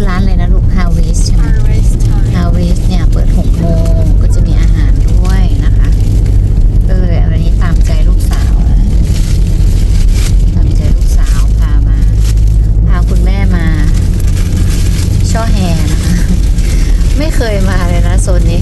ร้านอะไรนะลูก Harvest ใช่ไหม Harvest Time Harvest เนี่ยเปิด6 โมงก็จะมีอาหารด้วยนะคะก็เลยอันนี้ตามใจลูกสาวนะตามใจลูกสาวพาคุณแม่มาช่อแฮนะคะไม่เคยมาเลยนะโซนนี้